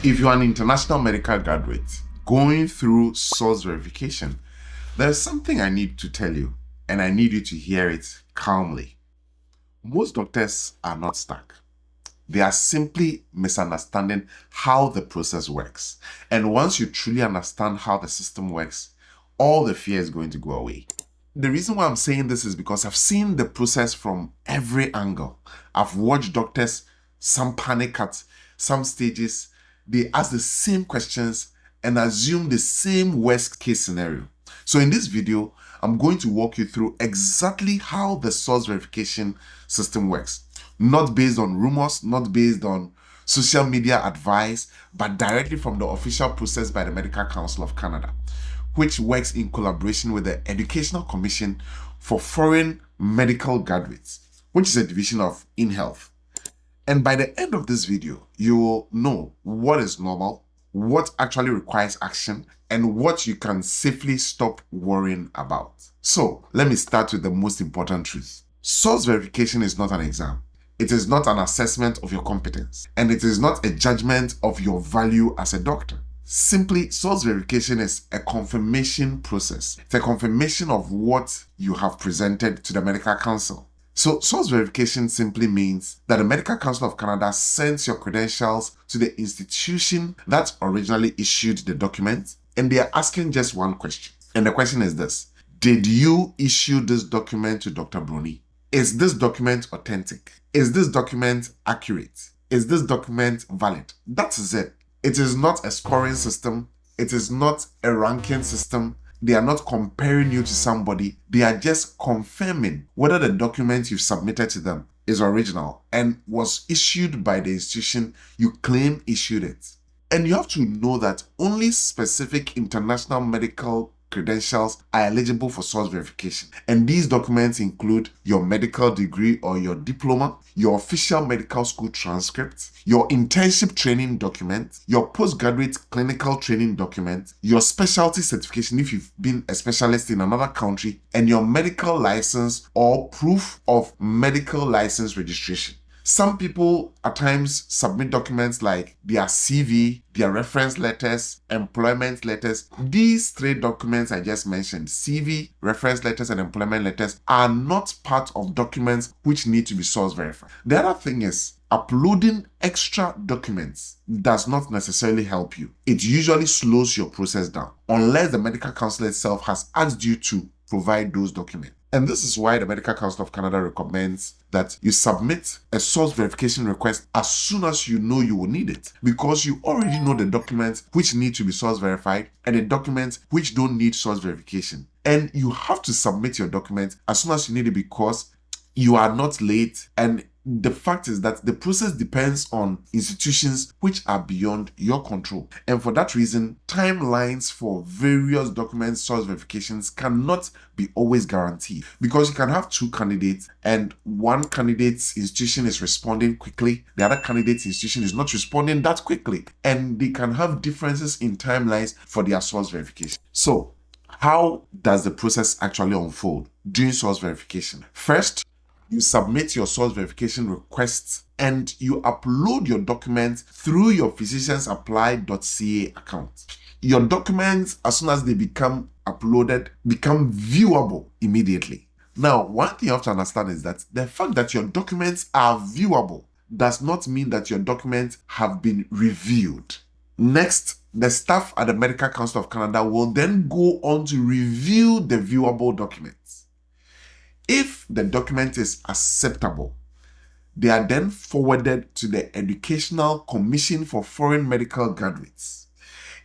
If you're an international medical graduate going through source verification, there's something I need to tell you, and I need you to hear it calmly. Most doctors are not stuck. They are simply misunderstanding how the process works. And once you truly understand how the system works, all the fear is going to go away. The reason why I'm saying this is because I've seen the process from every angle. I've watched doctors, some panic at some stages. They ask the same questions and assume the same worst case scenario. So in this video, I'm going to walk you through exactly how the source verification system works. Not based on rumors, not based on social media advice, but directly from the official process by the Medical Council of Canada, which works in collaboration with the Educational Commission for Foreign Medical Graduates, which is a division of InHealth. And by the end of this video, you will know what is normal, what actually requires action, and what you can safely stop worrying about. So let me start with the most important truth. Source verification is not an exam. It is not an assessment of your competence, and it is not a judgment of your value as a doctor. Simply, source verification is a confirmation process. It's a confirmation of what you have presented to the Medical Council. So, source verification simply means that the Medical Council of Canada sends your credentials to the institution that originally issued the document, and they are asking just one question. And the question is this: did you issue this document to Dr. Bruni? Is this document authentic? Is this document accurate? Is this document valid? That is it. It is not a scoring system. It is not a ranking system. They are not comparing you to somebody. They are just confirming whether the document you've submitted to them is original and was issued by the institution you claim issued it. And you have to know that only specific international medical credentials are eligible for source verification. And these documents include your medical degree or your diploma, your official medical school transcript, your internship training document, your postgraduate clinical training document, your specialty certification if you've been a specialist in another country, and your medical license or proof of medical license registration. Some people at times submit documents like their CV, their reference letters, employment letters. These three documents I just mentioned, CV, reference letters, and employment letters, are not part of documents which need to be source verified. The other thing is, uploading extra documents does not necessarily help you. It usually slows your process down, unless the Medical Council itself has asked you to provide those documents. And this is why the Medical Council of Canada recommends that you submit a source verification request as soon as you know you will need it, because you already know the documents which need to be source verified and the documents which don't need source verification. And you have to submit your documents as soon as you need it, because you are not late. And the fact is that the process depends on institutions which are beyond your control. And for that reason, timelines for various document source verifications cannot be always guaranteed, because you can have two candidates and one candidate's institution is responding quickly, the other candidate's institution is not responding that quickly, and they can have differences in timelines for their source verification. So, how does the process actually unfold during source verification? First, you submit your source verification requests and you upload your documents through your physiciansapply.ca account. Your documents, as soon as they become uploaded, become viewable immediately. Now, one thing you have to understand is that the fact that your documents are viewable does not mean that your documents have been reviewed. Next, the staff at the Medical Council of Canada will then go on to review the viewable documents. If the document is acceptable, they are then forwarded to the Educational Commission for Foreign Medical Graduates.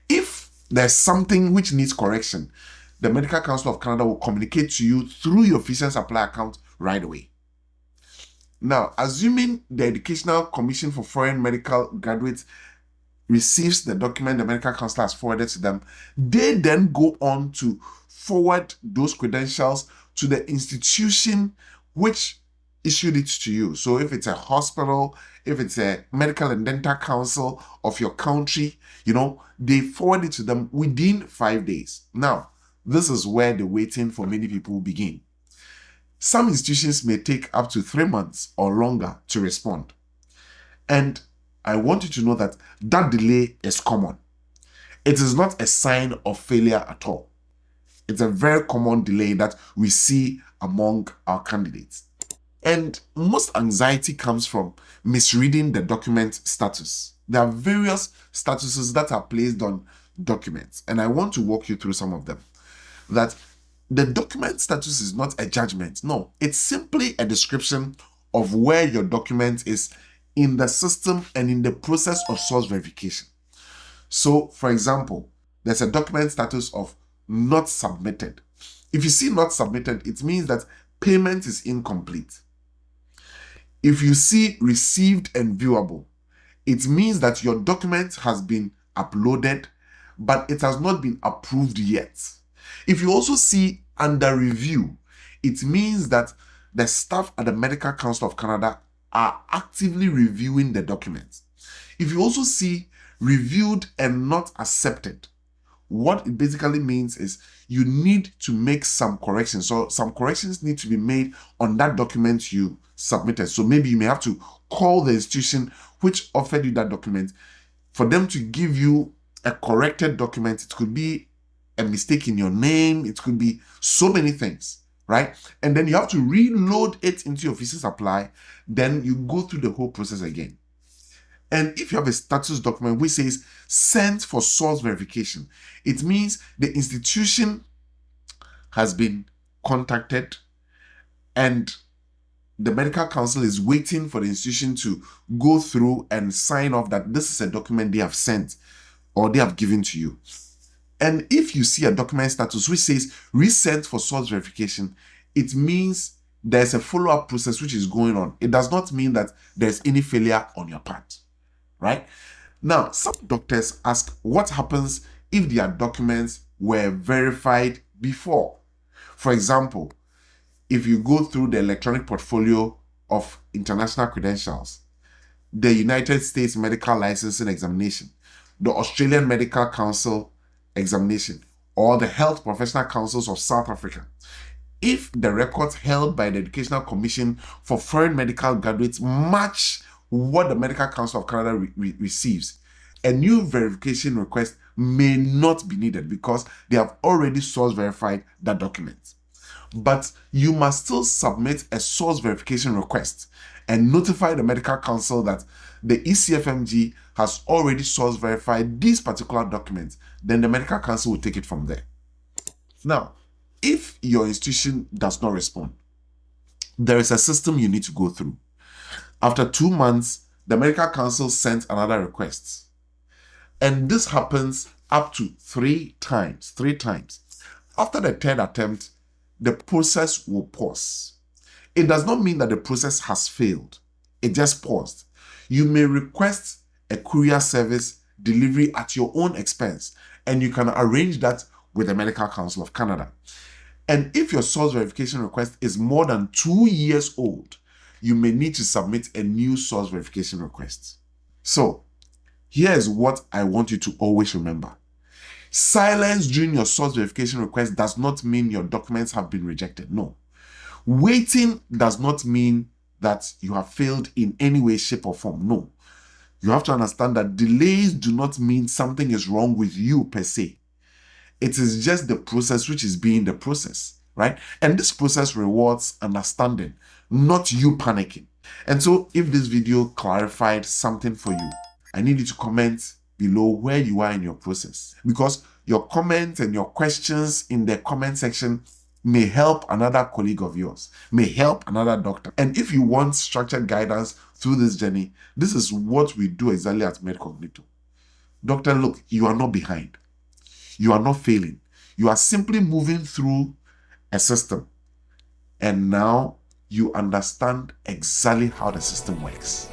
If there's something which needs correction, the Medical Council of Canada will communicate to you through your Physicians Apply account right away. Now, assuming the Educational Commission for Foreign Medical Graduates receives the document the Medical Council has forwarded to them, they then go on to forward those credentials to the institution which issued it to you. So if it's a hospital, if it's a medical and dental council of your country, they forward it to them within 5 days. Now, this is where the waiting for many people begin. Some institutions may take up to 3 months or longer to respond. And I want you to know that that delay is common. It is not a sign of failure at all. It's a very common delay that we see among our candidates. And most anxiety comes from misreading the document status. There are various statuses that are placed on documents, and I want to walk you through some of them. That the document status is not a judgment. No, it's simply a description of where your document is in the system and in the process of source verification. So, for example, there's a document status of not submitted. If you see not submitted, it means that payment is incomplete. If you see received and viewable, it means that your document has been uploaded, but it has not been approved yet. If you also see under review, it means that the staff at the Medical Council of Canada are actively reviewing the documents. If you also see reviewed and not accepted, what it basically means is you need to make some corrections. So some corrections need to be made on that document you submitted. So maybe you may have to call the institution which offered you that document for them to give you a corrected document. It could be a mistake in your name. It could be so many things, right? And then you have to reload it into your Physicians Apply. Then you go through the whole process again. And if you have a status document which says sent for source verification, it means the institution has been contacted and the Medical Council is waiting for the institution to go through and sign off that this is a document they have sent or they have given to you. And if you see a document status which says resent for source verification, it means there's a follow-up process which is going on. It does not mean that there's any failure on your part, right? Now, some doctors ask what happens if their documents were verified before. For example, if you go through the electronic portfolio of international credentials, the United States Medical Licensing Examination, the Australian Medical Council Examination, or the Health Professional Councils of South Africa, if the records held by the Educational Commission for Foreign Medical Graduates match what the Medical Council of Canada receives, a new verification request may not be needed because they have already source verified that document. But you must still submit a source verification request and notify the Medical Council that the ecfmg has already source verified these particular documents. Then the Medical Council will take it from there. Now, if your institution does not respond, there is a system you need to go through. After 2 months, the Medical Council sends another request. And this happens up to 3 times. 3 times. After the 3rd attempt, the process will pause. It does not mean that the process has failed. It just paused. You may request a courier service delivery at your own expense, and you can arrange that with the Medical Council of Canada. And if your source verification request is more than 2 years old, you may need to submit a new source verification request. So, here is what I want you to always remember. Silence during your source verification request does not mean your documents have been rejected. No. Waiting does not mean that you have failed in any way, shape, or form. No. You have to understand that delays do not mean something is wrong with you per se. It is just the process which is being the process, right? And this process rewards understanding, not you panicking. And so if this video clarified something for you, I need you to comment below where you are in your process, because your comments and your questions in the comment section may help another colleague of yours, may help another doctor. And if you want structured guidance through this journey, this is what we do exactly at MedCognito. Doctor, look, you are not behind. You are not failing. You are simply moving through a system. And now you understand exactly how the system works.